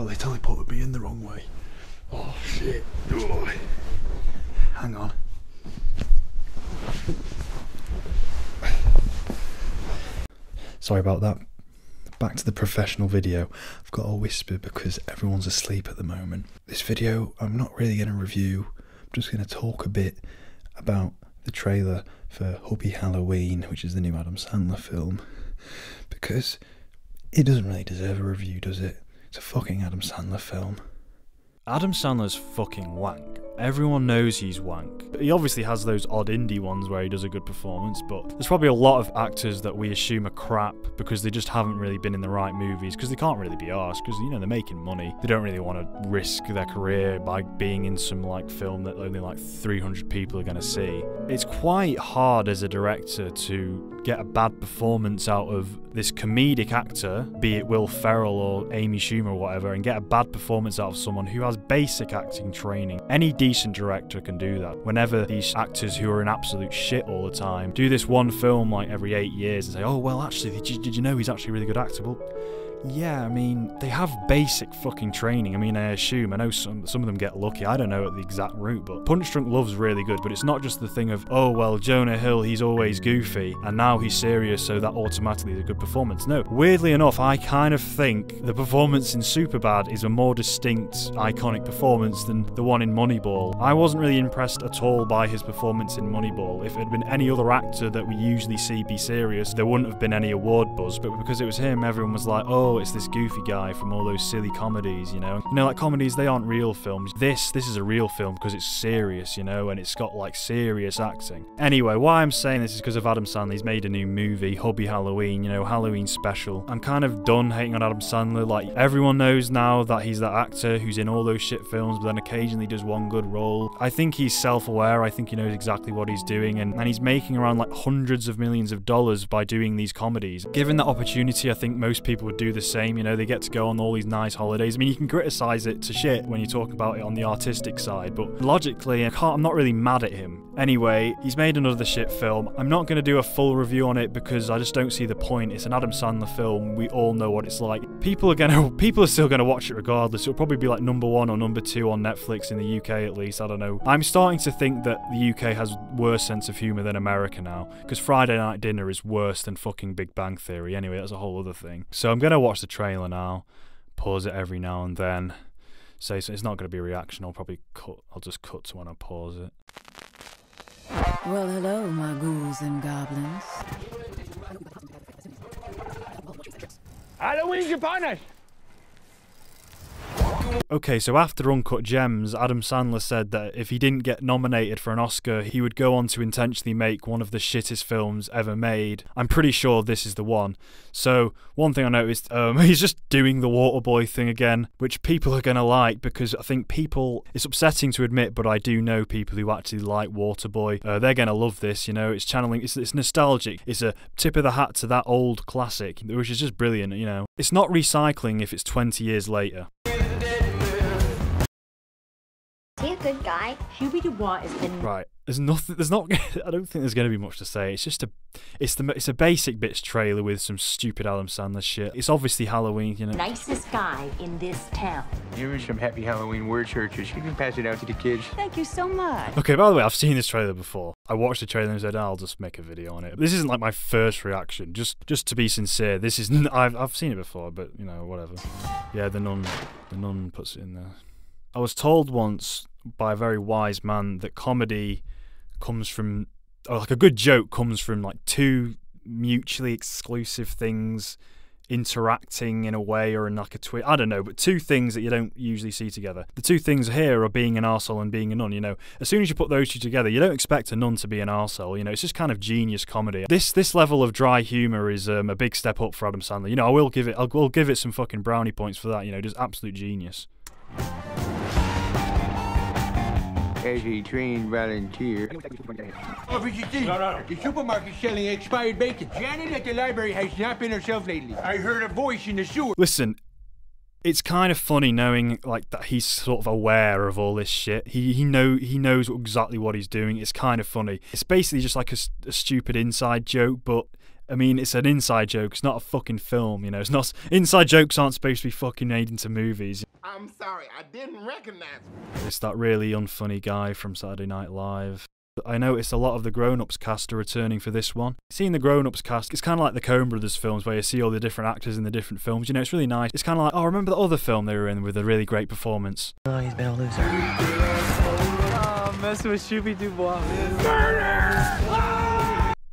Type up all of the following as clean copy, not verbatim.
Oh, they teleported me in the wrong way. Oh shit. Oh. Hang on. Sorry about that. Back to the professional video. I've got to whisper because everyone's asleep at the moment. This video, I'm not really going to review. I'm just going to talk a bit about the trailer for Hubie Halloween, which is the new Adam Sandler film, because it doesn't really deserve a review, does it? It's a fucking Adam Sandler film. Adam Sandler's fucking wank. Everyone knows he's wank. He obviously has those odd indie ones where he does a good performance, but there's probably a lot of actors that we assume are crap because they just haven't really been in the right movies, because they can't really be arsed, because, you know, they're making money. They don't really want to risk their career by being in some, like, film that only, like, 300 people are going to see. It's quite hard as a director to get a bad performance out of this comedic actor, be it Will Ferrell or Amy Schumer or whatever, and get a bad performance out of someone who has basic acting training. Any decent director can do that. Whenever these actors who are in absolute shit all the time do this one film like every 8 years and say, oh well, actually, did you know he's actually a really good actor? Well, yeah, I mean, they have basic fucking training. I mean, I assume, I know some of them get lucky, I don't know the exact route, but Punch Drunk Love's really good, but it's not just the thing of, oh well, Jonah Hill, he's always goofy, and now he's serious, so that automatically is a good performance. No, weirdly enough, I kind of think the performance in Superbad is a more distinct, iconic performance than the one in Moneyball. I wasn't really impressed at all by his performance in Moneyball. If it had been any other actor that we usually see be serious, there wouldn't have been any award buzz, but because it was him, everyone was like, oh, it's this goofy guy from all those silly comedies, you know? You know, like comedies, they aren't real films. This is a real film because it's serious, you know, and it's got like serious acting. Anyway, why I'm saying this is because of Adam Sandler. He's made a new movie, Hubie Halloween, you know, Halloween special. I'm kind of done hating on Adam Sandler. Like, everyone knows now that he's that actor who's in all those shit films, but then occasionally does one good role. I think he's self-aware. I think he knows exactly what he's doing, and he's making around like hundreds of millions of dollars by doing these comedies. Given that opportunity, I think most people would do the same. You know, they get to go on all these nice holidays. I mean, you can criticize it to shit when you talk about it on the artistic side, but logically, I'm not really mad at him. Anyway, he's made another shit film. I'm not going to do a full review on it because I just don't see the point. It's an Adam Sandler film. We all know what it's like. People are still gonna watch it regardless. It'll probably be like #1 or #2 on Netflix in the UK at least. I don't know. I'm starting to think that the UK has worse sense of humour than America now, because Friday Night Dinner is worse than fucking Big Bang Theory. Anyway, that's a whole other thing. So I'm gonna watch the trailer now, pause it every now and then. So it's not gonna be a reaction. I'll just cut to when I pause it. Well, hello, my ghouls and goblins. Halloween's upon us! Okay, so after Uncut Gems, Adam Sandler said that if he didn't get nominated for an Oscar, he would go on to intentionally make one of the shittest films ever made. I'm pretty sure this is the one. So, one thing I noticed, he's just doing the Waterboy thing again, which people are gonna like, because I think it's upsetting to admit, but I do know people who actually like Waterboy. They're gonna love this, you know, it's channeling, it's nostalgic. It's a tip of the hat to that old classic, which is just brilliant, you know. It's not recycling if it's 20 years later. Is he a good guy? Hubie is in. Right. I don't think there's going to be much to say. It's just it's a basic bits trailer with some stupid Adam Sandler shit. It's obviously Halloween, you know. Nicest guy in this town. Here are some happy Halloween word churches. You can pass it out to the kids. Thank you so much. Okay, by the way, I've seen this trailer before. I watched the trailer and said, I'll just make a video on it. This isn't like my first reaction. Just to be sincere, this is I've seen it before, but you know, whatever. Yeah, the nun puts it in there. I was told once by a very wise man that comedy comes from, or like a good joke comes from like two mutually exclusive things interacting in a way or in like a twist. I don't know, but two things that you don't usually see together. The two things here are being an arsehole and being a nun, you know. As soon as you put those two together, you don't expect a nun to be an arsehole, you know. It's just kind of genius comedy. This level of dry humour is a big step up for Adam Sandler. You know, I'll give it some fucking brownie points for that, you know, just absolute genius. As a trained volunteer. Officer D, the supermarket's selling expired bacon. Janet at the library has not been herself lately. I heard a voice in the sewer. Listen, it's kind of funny knowing like that he's sort of aware of all this shit. He knows exactly what he's doing. It's kind of funny. It's basically just like a stupid inside joke, but I mean, it's an inside joke. It's not a fucking film, you know. It's not. Inside jokes aren't supposed to be fucking made into movies. I'm sorry, I didn't recognize you. It's that really unfunny guy from Saturday Night Live. I noticed a lot of the Grown Ups cast are returning for this one. Seeing the Grown Ups cast, it's kind of like the Coen Brothers films where you see all the different actors in the different films. You know, it's really nice. It's kind of like, oh, remember the other film they were in with a really great performance? Oh, he's been a loser. Oh, messing with Hubie Dubois.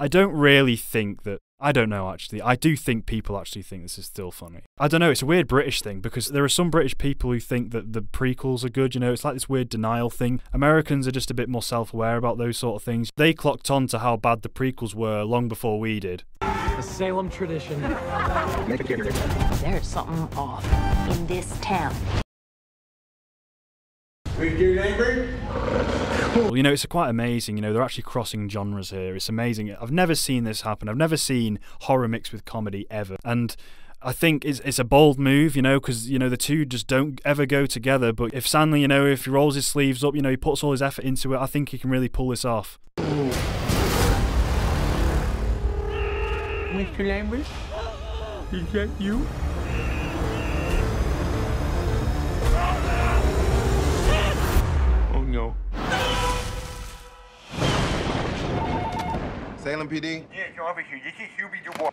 I don't really think that. I don't know, actually. I do think people actually think this is still funny. I don't know, it's a weird British thing, because there are some British people who think that the prequels are good, you know, it's like this weird denial thing. Americans are just a bit more self-aware about those sort of things. They clocked on to how bad the prequels were long before we did. The Salem tradition. There's something off in this town. Mr. Lambert? Well, you know, it's quite amazing, you know, they're actually crossing genres here. It's amazing. I've never seen this happen. I've never seen horror mixed with comedy ever. And I think it's a bold move, you know, because, you know, the two just don't ever go together. But if Sandler, you know, if he rolls his sleeves up, you know, he puts all his effort into it, I think he can really pull this off. Mr. Lambert? Is that you? Oh, no. Salem PD? Yes, officer, this is Hubie Dubois.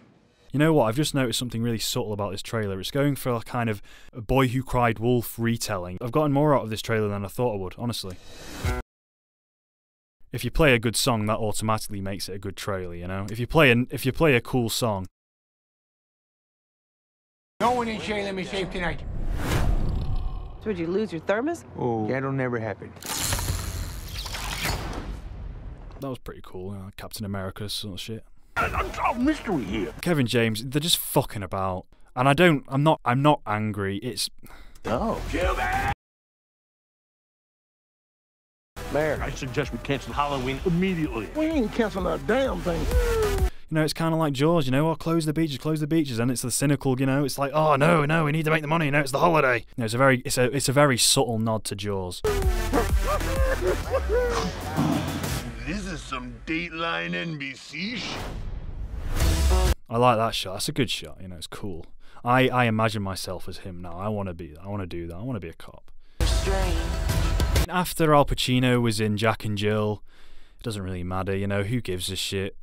You know what, I've just noticed something really subtle about this trailer. It's going for a kind of a Boy Who Cried Wolf retelling. I've gotten more out of this trailer than I thought I would, honestly. If you play a good song, that automatically makes it a good trailer, you know? If you play a cool song. No one in Salem is safe tonight. So would you lose your thermos? Oh, that'll never happen. That was pretty cool, Captain America sort of shit. Unsolved mystery here. Kevin James, they're just fucking about. And I'm not angry, it's... Oh. Mayor, I suggest we cancel Halloween immediately. We ain't canceling a damn thing. You know, it's kind of like Jaws, you know, oh, close the beaches, and it's the cynical, you know, it's like, oh, no, we need to make the money, no, it's the holiday. You know, it's a very subtle nod to Jaws. This is some Dateline NBC shit. I like that shot, that's a good shot, you know, it's cool. I imagine myself as him now, I want to be that, I want to do that, I want to be a cop. After Al Pacino was in Jack and Jill, it doesn't really matter, you know, who gives a shit?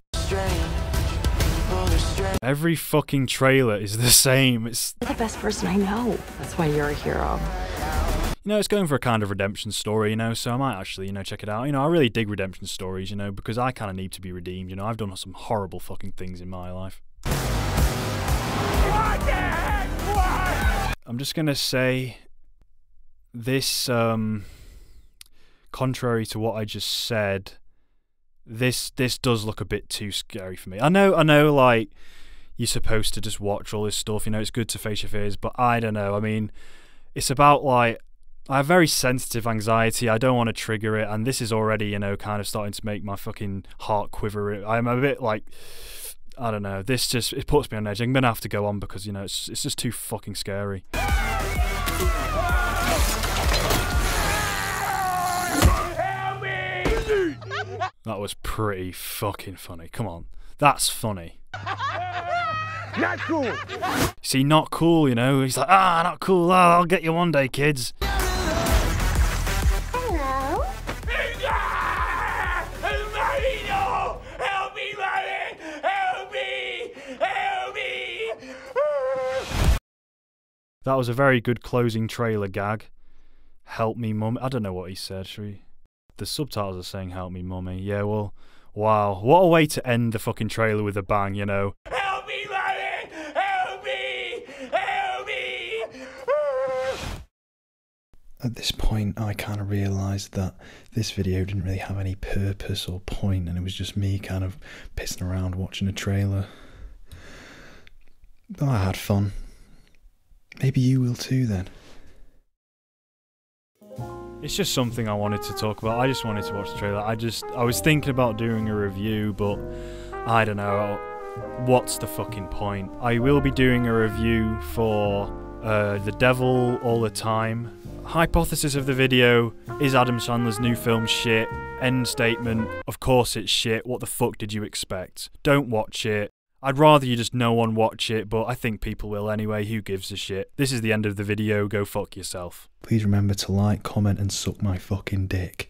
Every fucking trailer is the same. It's You're the best person I know. That's why you're a hero. You know, it's going for a kind of redemption story, you know, so I might actually, you know, check it out. You know, I really dig redemption stories, you know, because I kind of need to be redeemed, you know. I've done some horrible fucking things in my life. I'm just gonna say this, contrary to what I just said, this does look a bit too scary for me. I know, like, you're supposed to just watch all this stuff, you know, it's good to face your fears, but I don't know, I mean, it's about, like, I have very sensitive anxiety, I don't want to trigger it, and this is already, you know, kind of starting to make my fucking heart quiver. I'm a bit, like, I don't know, this just, it puts me on edge. I'm gonna have to go on because, you know, it's just too fucking scary. That was pretty fucking funny. Come on. That's funny. Not cool. See, not cool, you know. He's like, not cool. I'll get you one day, kids. Hello. Help me, Mommy! Help me! Help me! That was a very good closing trailer gag. Help me, mum. I don't know what he said, should we? The subtitles are saying help me, mummy. Yeah, well, wow. What a way to end the fucking trailer with a bang, you know. Help me, Mommy! Help me! Help me! At this point, I kind of realised that this video didn't really have any purpose or point, and it was just me kind of pissing around watching a trailer. But I had fun. Maybe you will too, then. It's just something I wanted to talk about. I just wanted to watch the trailer. I was thinking about doing a review, but I don't know. What's the fucking point? I will be doing a review for The Devil All the Time. Hypothesis of the video, is Adam Sandler's new film shit? End statement, of course it's shit. What the fuck did you expect? Don't watch it. I'd rather you just no one watch it, but I think people will anyway. Who gives a shit? This is the end of the video. Go fuck yourself. Please remember to like, comment and suck my fucking dick.